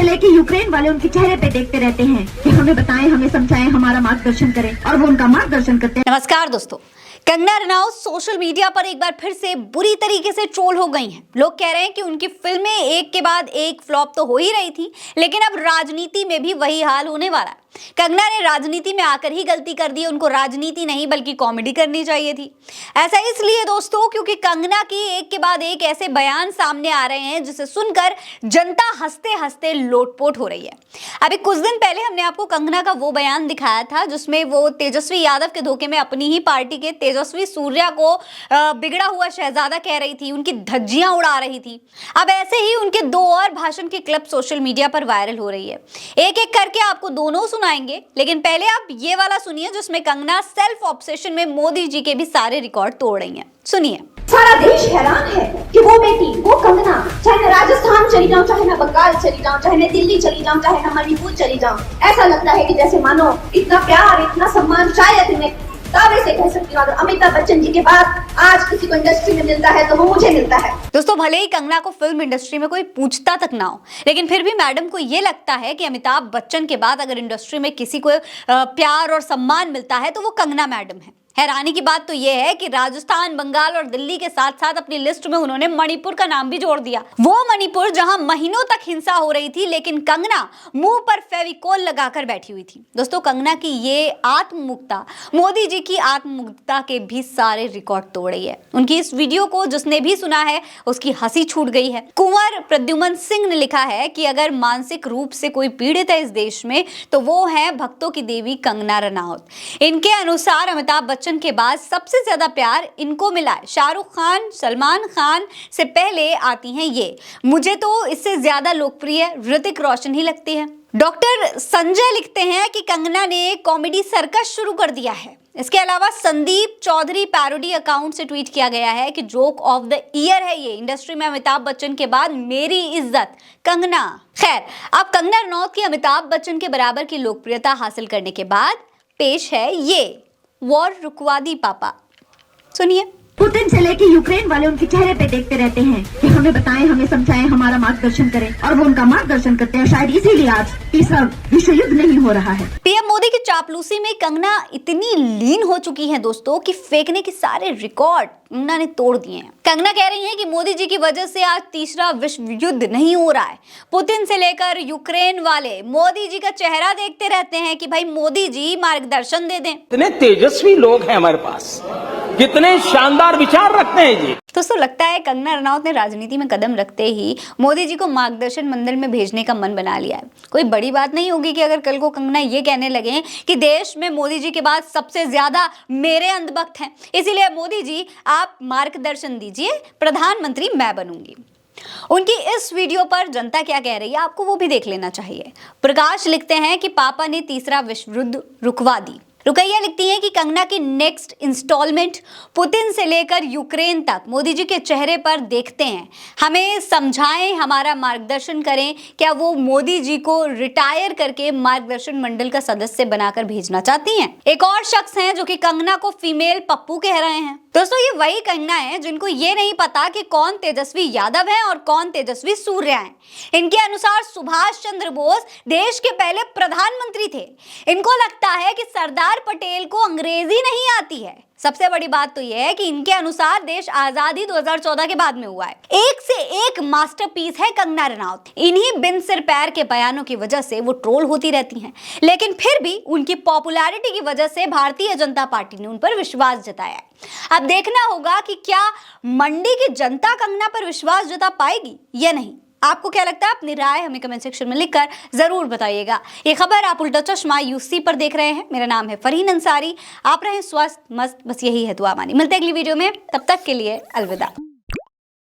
चले कि यूक्रेन वाले उनके चेहरे पे देखते रहते हैं कि हमें बताएं, हमें समझाएं, हमारा मार्गदर्शन करें, और वो उनका मार्गदर्शन करते हैं। नमस्कार दोस्तों, कंगना रनौत सोशल मीडिया पर एक बार फिर से बुरी तरीके से ट्रोल हो गई हैं। लोग कह रहे हैं कि उनकी फिल्में एक के बाद एक फ्लॉप तो हो ही रही थी, लेकिन अब राजनीति में भी वही हाल होने वाला है। कंगना ने राजनीति में आकर ही गलती कर दी, उनको राजनीति नहीं बल्कि कॉमेडी करनी चाहिए थी। ऐसा इसलिए दोस्तों क्योंकि कंगना की एक के बाद एक ऐसे बयान सामने आ रहे हैं जिसे सुनकर जनता हंसते हंसते लोटपोट हो रही है। अभी कुछ दिन पहले हमने आपको कंगना का वो बयान दिखाया था जिसमें वो तेजस्वी यादव के धोखे में अपनी ही पार्टी के तेजस्वी सूर्या को बिगड़ा हुआ शहजादा कह रही थी, उनकी धज्जियां उड़ा रही थी। अब ऐसे ही उनके दो और भाषण की क्लिप सोशल मीडिया पर वायरल हो रही है। एक एक करके आपको दोनों सुनाएंगे, लेकिन पहले आप ये वाला सुनिए जिसमें कंगना सेल्फ ऑब्सेशन में मोदी जी के भी सारे रिकॉर्ड तोड़ रही हैं। सुनिए। सारा देश हैरान है कि वो बेटी, वो कंगना, चाहे मैं राजस्थान चली जाऊं, चाहे मैं बंगाल चली जाऊं, चाहे मैं दिल्ली चली जाऊं, चाहे मैं मणिपुर चली जाऊं, ऐसा लगता है कि जैसे मानो इतना प्यार, इतना सम्मान शायद मैं दावे से कह सकती हूँ अगर अमिताभ बच्चन जी के बाद आज किसी को इंडस्ट्री में मिलता है तो वो मुझे मिलता है। दोस्तों, भले ही कंगना को फिल्म इंडस्ट्री में कोई पूछता तक ना हो, लेकिन फिर भी मैडम को ये लगता है कि अमिताभ बच्चन के बाद अगर इंडस्ट्री में किसी को प्यार और सम्मान मिलता है तो वो कंगना मैडम है। हैरानी की बात तो यह है कि राजस्थान, बंगाल और दिल्ली के साथ साथ अपनी लिस्ट में उन्होंने मणिपुर का नाम भी जोड़ दिया। वो मणिपुर जहां महीनों तक हिंसा हो रही थी, लेकिन कंगना मुंह पर फेविकोल लगाकर बैठी हुई थी। दोस्तों, कंगना की ये आत्ममुक्ता मोदी जी की आत्ममुक्ता के भी सारे रिकॉर्ड तोड़ रही है। उनकी इस वीडियो को जिसने भी सुना है उसकी हंसी छूट गई है। कुंवर प्रद्युमन सिंह ने लिखा है कि अगर मानसिक रूप से कोई पीड़ित है इस देश में तो वो है भक्तों की देवी कंगना रनौत। इनके अनुसार अमिताभ बच्चन के बाद सबसे ज्यादा प्यार इनको मिला है। शाहरुख खान, सलमान खान से पहले आती हैं ये। मुझे तो इससे ज्यादा लोकप्रिय ऋतिक रोशन ही लगती है। डॉक्टर संजय लिखते हैं कि कंगना ने कॉमेडी सर्कस शुरू कर दिया है। इसके अलावा संदीप चौधरी पैरोडी अकाउंट से ट्वीट किया गया है कि जोक ऑफ द ईयर है ये, इंडस्ट्री में अमिताभ बच्चन के बाद मेरी इज्जत कंगना। खैर, अब कंगना रनौत की अमिताभ बच्चन के बराबर की लोकप्रियता हासिल करने के बाद पेश है ये वॉर रुकवा दी पापा। सुनिए। पुतिन से लेके यूक्रेन वाले उनके चेहरे पे देखते रहते हैं कि हमें बताएं, हमें समझाएं, हमारा मार्गदर्शन करें, और वो उनका मार्गदर्शन करते हैं। शायद इसीलिए आज तीसरा विश्व युद्ध नहीं हो रहा है। पीएम मोदी की चापलूसी में कंगना इतनी लीन हो चुकी है दोस्तों कि फेंकने के सारे रिकॉर्ड कंगना ने तोड़ दिए हैं। कंगना कह रही हैं कि मोदी जी की वजह से आज तीसरा विश्व युद्ध नहीं हो रहा है। पुतिन से लेकर यूक्रेन वाले मोदी जी का चेहरा देखते रहते हैं कि भाई मोदी जी मार्गदर्शन दे दें। इतने तेजस्वी लोग हैं हमारे पास, कितने शानदार विचार रखते हैं जी। दोस्तों, लगता है कंगना रनौत ने राजनीति में कदम रखते ही मोदी जी को मार्गदर्शन मंदिर में भेजने का मन बना लिया है। कोई बड़ी बात नहीं होगी कि अगर कल को कंगना ये कहने लगे कि देश में मोदी जी के बाद सबसे ज्यादा मेरे अंधभक्त हैं, इसीलिए मोदी जी आप मार्गदर्शन दीजिए, प्रधानमंत्री मैं बनूंगी। उनकी इस वीडियो पर जनता क्या कह रही है आपको वो भी देख लेना चाहिए। प्रकाश लिखते हैं कि पापा ने तीसरा विश्व युद्ध रुकवा दी। रुकैया लिखती हैं कि कंगना की नेक्स्ट इंस्टॉलमेंट पुतिन से लेकर यूक्रेन तक मोदी जी के चेहरे पर देखते हैं। हमें समझाएं, हमारा मार्गदर्शन करें। क्या वो मोदी जी को रिटायर करके मार्गदर्शन मंडल का सदस्य बनाकर भेजना चाहती हैं? एक और शख्स हैं जो कि कंगना को फीमेल पप्पू कह रहे हैं। दोस्तों, ये वही कंगना है जिनको ये नहीं पता कि कौन तेजस्वी यादव है और कौन तेजस्वी सूर्या है। इनके अनुसार सुभाष चंद्र बोस देश के पहले प्रधानमंत्री थे। इनको लगता है कि सरदार पटेल को अंग्रेजी नहीं आती है। सबसे बड़ी बात तो यह है कि इनके अनुसार देश आजादी 2014 के बाद में हुआ है। एक से एक मास्टरपीस है कंगना रनौत। इन्हीं बिन सिर पैर के बयानों की वजह से वो ट्रोल होती रहती हैं, लेकिन फिर भी उनकी पॉपुलैरिटी की वजह से भारतीय जनता पार्टी ने उन पर विश्वास जताया है। अब देखना होगा कि क्या मंडी की जनता कंगना पर विश्वास जता पाएगी या नहीं। आपको क्या लगता है? अपनी राय हमें कमेंट सेक्शन में लिखकर जरूर बताइएगा। ये खबर आप उल्टा चश्मा यूसी पर देख रहे हैं। मेरा नाम है फरहीन अंसारी। आप रहें स्वस्थ मस्त, बस यही है दुआ मानी। मिलते हैं अगली वीडियो में, तब तक के लिए अलविदा।